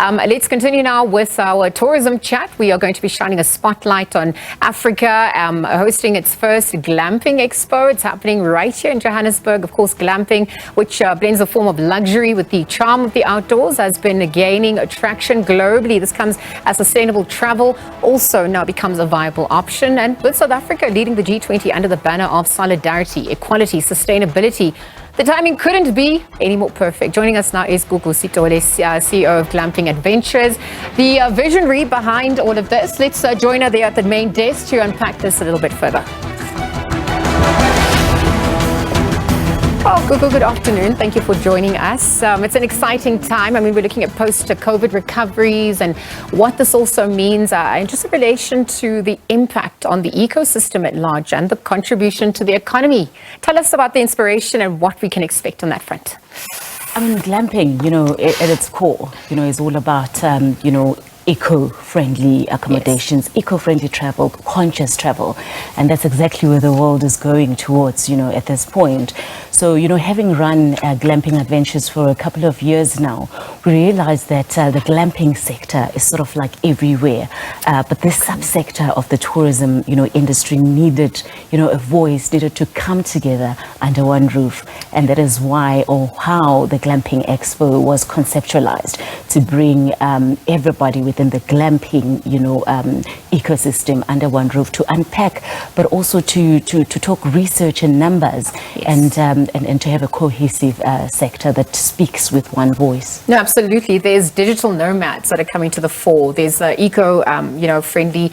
Let's continue now with our tourism chat. We are going to be shining a spotlight on Africa, hosting its first Glamping Expo. It's happening right here in Johannesburg. Of course, glamping, which blends a form of luxury with the charm of the outdoors, has been gaining traction globally. This comes as sustainable travel also now becomes a viable option. And with South Africa leading the G20 under the banner of solidarity, equality, sustainability, the timing couldn't be any more perfect. Joining us now is Gugu Sitole, CEO of Glamping Adventures, the visionary behind all of this. Let's join her there at the main desk to unpack this a little bit further. Well, Gugu, good afternoon. Thank you for joining us. It's an exciting time. I mean, we're looking at post-COVID recoveries and what this also means, and just in relation to the impact on the ecosystem at large and the contribution to the economy. Tell us about the inspiration and what we can expect on that front. I mean, glamping, at its core, is all about, eco-friendly accommodations, yes, eco-friendly travel, conscious travel. And that's exactly where the world is going towards, at this point. So, having run Glamping Adventures for a couple of years now, we realized that the glamping sector is sort of like everywhere. But this subsector of the tourism, industry needed, a voice, needed to come together under one roof. And that is why or how the Glamping Expo was conceptualized, to bring everybody within the glamping, ecosystem under one roof, to unpack, but also to talk research and numbers, yes, and to have a cohesive sector that speaks with one voice. No, absolutely. There's digital nomads that are coming to the fore. There's friendly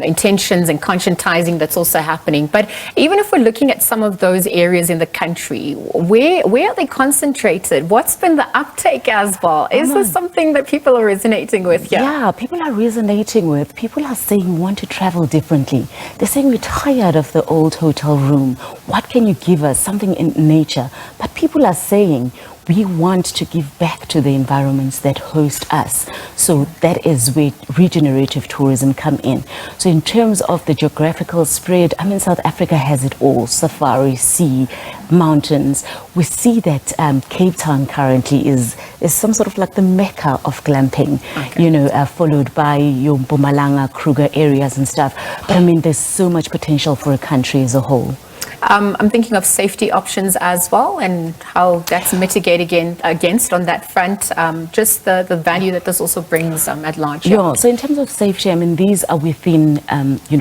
intentions and conscientizing that's also happening. But even if we're looking at some of those areas in the country, where are they concentrated? What's been the uptake as well? Is this something that people are resonating with? Yeah, people are resonating with. People are saying we want to travel differently. They're saying we're tired of the old hotel room. What can you give us? Something in nature. But people are saying we want to give back to the environments that host us. So that is where regenerative tourism come in. So in terms of the geographical spread, I mean, South Africa has it all: safari, sea, mountains. We see that Cape Town currently is some sort of like the mecca of glamping, okay, followed by your Mpumalanga, Kruger areas and stuff. But I mean, there's so much potential for a country as a whole. I'm thinking of safety options as well, and how that's mitigated against on that front, just the value that this also brings at large. Yeah, so in terms of safety, I mean, these are within,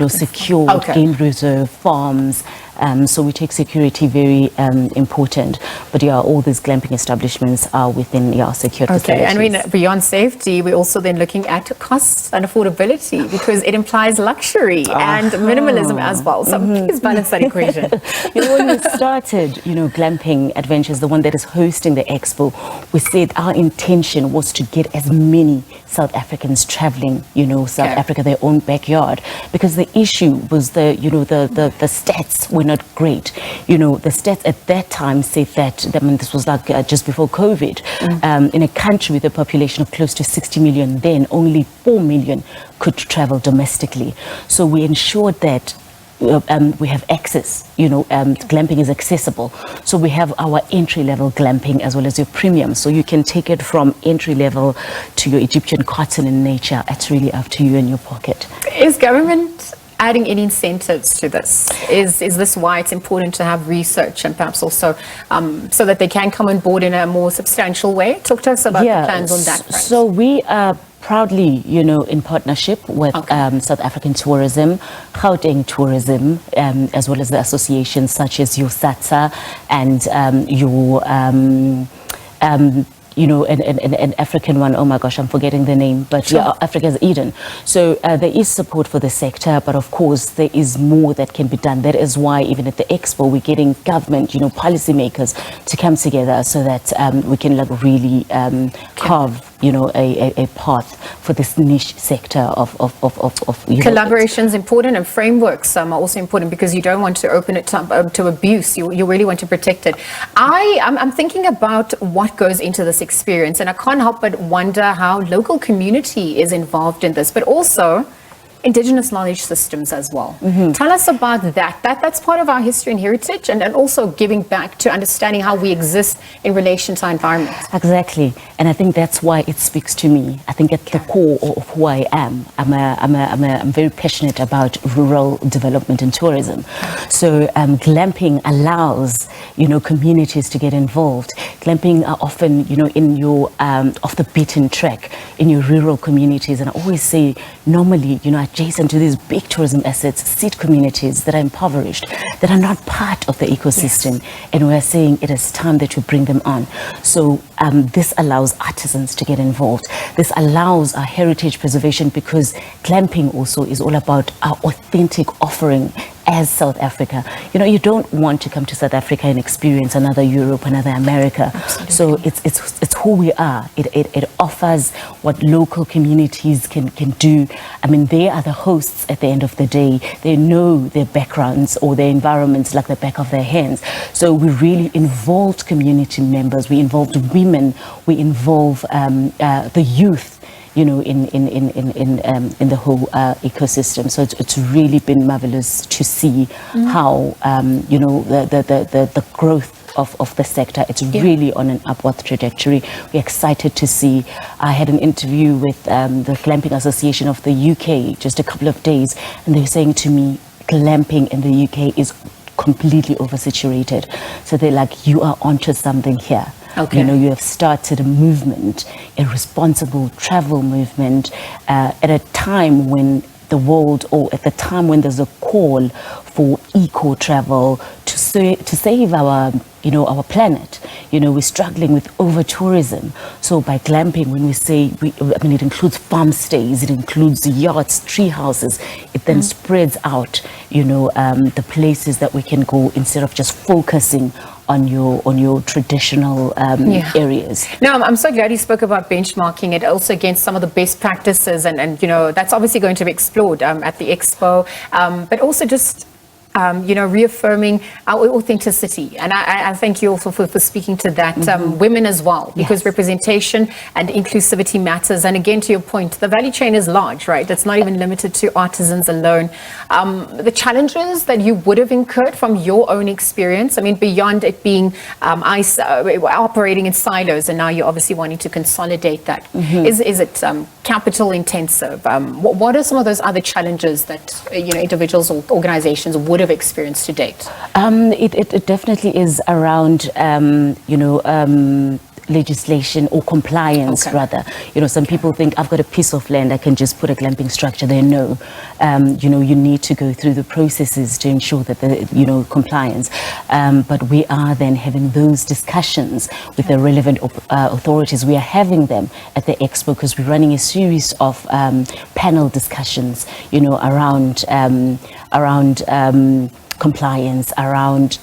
secure, okay, game reserve farms. So we take security very important. But all these glamping establishments are within secured facilities. Okay, and I mean, beyond safety, we're also then looking at costs and affordability, because it implies luxury and minimalism as well. So please balance that equation. When we started, Glamping Adventures, the one that is hosting the expo, we said our intention was to get as many South Africans traveling, South Africa, their own backyard, because the issue was the stats were not great. The stats at that time said that, I mean, this was like just before COVID, in a country with a population of close to 60 million, then only 4 million could travel domestically. So we ensured that we have access, glamping is accessible. So we have our entry-level glamping as well as your premium. So you can take it from entry-level to your Egyptian cotton in nature. It's really up to you and your pocket. Is government adding any incentives to this? Is this why it's important to have research and perhaps also so that they can come on board in a more substantial way? Talk to us about the plans on that front. So we are proudly, in partnership with South African Tourism, Gauteng Tourism, as well as the associations such as your SATSA and an African one, oh my gosh, I'm forgetting the name, but sure, Africa's Eden. So there is support for the sector, but of course there is more that can be done. That is why even at the expo we're getting government, policymakers to come together so that we can really carve a path for this niche sector of collaboration is important, and frameworks are also important, because you don't want to open it to abuse. You really want to protect it. I'm thinking about what goes into this experience, and I can't help but wonder how local community is involved in this, but also indigenous knowledge systems as well. Tell us about that. That's part of our history and heritage, and also giving back to understanding how we exist in relation to our environment. Exactly, and I think that's why it speaks to me. I think at the core of who I am, I'm very passionate about rural development and tourism. So glamping allows, communities to get involved. Glamping are often, in your off the beaten track in your rural communities, and I always say normally, adjacent to these big tourism assets, sit communities that are impoverished, that are not part of the ecosystem, and we're saying it is time that we bring them on. So this allows artisans to get involved. This allows our heritage preservation, because glamping also is all about our authentic offering as South Africa. You don't want to come to South Africa and experience another Europe, another America. Absolutely. So it's who we are. It offers what local communities can do. I mean, they are the hosts at the end of the day. They know their backgrounds or their environments like the back of their hands. So we really involved community members. We involved women. We involve the youth, in the whole ecosystem. So it's really been marvelous to see how the growth of the sector. It's really on an upward trajectory. We're excited to see. I had an interview with the Glamping Association of the UK just a couple of days, and they were saying to me, glamping in the UK is completely oversaturated. So they're like, you are onto something here. Okay. You have started a movement, a responsible travel movement, at a time when the world, or at the time when there's a call for eco-travel to save our, our planet. We're struggling with over-tourism. So by glamping, when we say, it includes farm stays, it includes yachts, tree houses, it then spreads out, the places that we can go instead of just focusing on your traditional areas. No, I'm so glad you spoke about benchmarking it also against some of the best practices, and that's obviously going to be explored at the expo, but also just reaffirming our authenticity. And I thank you also for speaking to that. Women as well, because representation and inclusivity matters. And again, to your point, the value chain is large, right? It's not even limited to artisans alone. The challenges that you would have incurred from your own experience, beyond it being operating in silos, and now you're obviously wanting to consolidate that. Is it capital intensive? What are some of those other challenges that individuals or organizations would have experienced to date? It definitely is around legislation or compliance, rather. Some people think, I've got a piece of land, I can just put a glamping structure there. No, you need to go through the processes to ensure that the compliance. But we are then having those discussions with the relevant authorities. We are having them at the expo because we're running a series of panel discussions, around compliance, around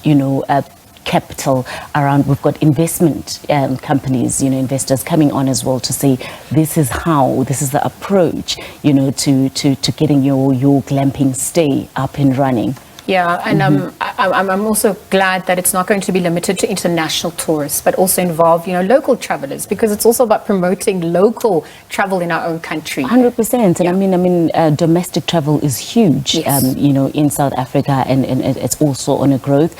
capital, around, we've got investment companies, investors coming on as well to say, this is the approach, to getting your glamping stay up and running. Yeah, and I'm also glad that it's not going to be limited to international tourists, but also involve, local travelers, because it's also about promoting local travel in our own country. 100%. And domestic travel is huge, in South Africa, and it's also on a growth.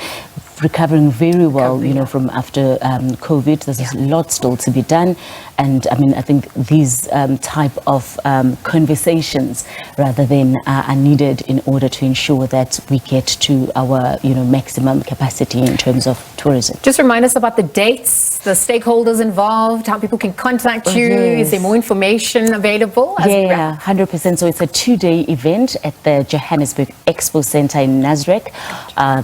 Recovering very well, from after COVID. There's a lot still to be done, and I think these type of conversations rather than are needed in order to ensure that we get to our maximum capacity in terms of tourism. Just remind us about the dates, the stakeholders involved, how people can contact you. Is there more information available? 100%. So it's a 2-day event at the Johannesburg Expo Center in Nasrec,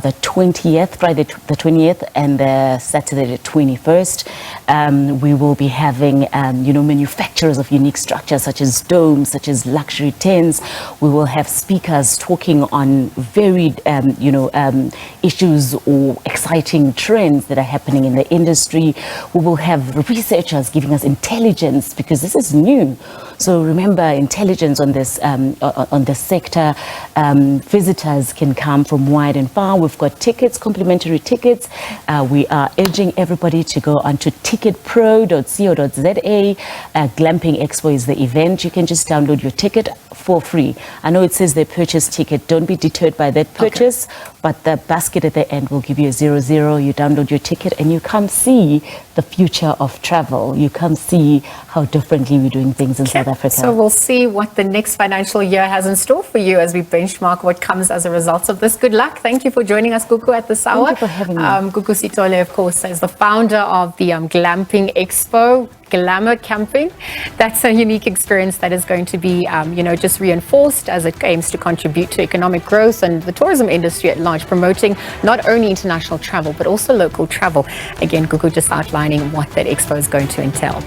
the 20th, Friday the 20th, and the Saturday the 21st. We will be having manufacturers of unique structures such as domes, such as luxury tents. We will have speakers talking on varied issues or exciting trends that are happening in the industry. We will have researchers giving us intelligence, because this is new. So remember, intelligence on this sector. Visitors can come from wide and far. We've got tickets, complimentary tickets. We are urging everybody to go onto ticketpro.co.za. Glamping Expo is the event. You can just download your ticket for for free. I know it says they purchase ticket. Don't be deterred by that purchase, but the basket at the end will give you a 00. You download your ticket and you come see the future of travel. You come see how differently we're doing things in South Africa. So we'll see what the next financial year has in store for you as we benchmark what comes as a result of this. Good luck. Thank you for joining us, Gugu, at this hour. Thank you for having me. Gugu Sitole, of course, is the founder of the Glamping Expo. Glamour camping. That's a unique experience that is going to be, just reinforced as it aims to contribute to economic growth and the tourism industry at large, promoting not only international travel, but also local travel. Again, Gugu just outlining what that expo is going to entail.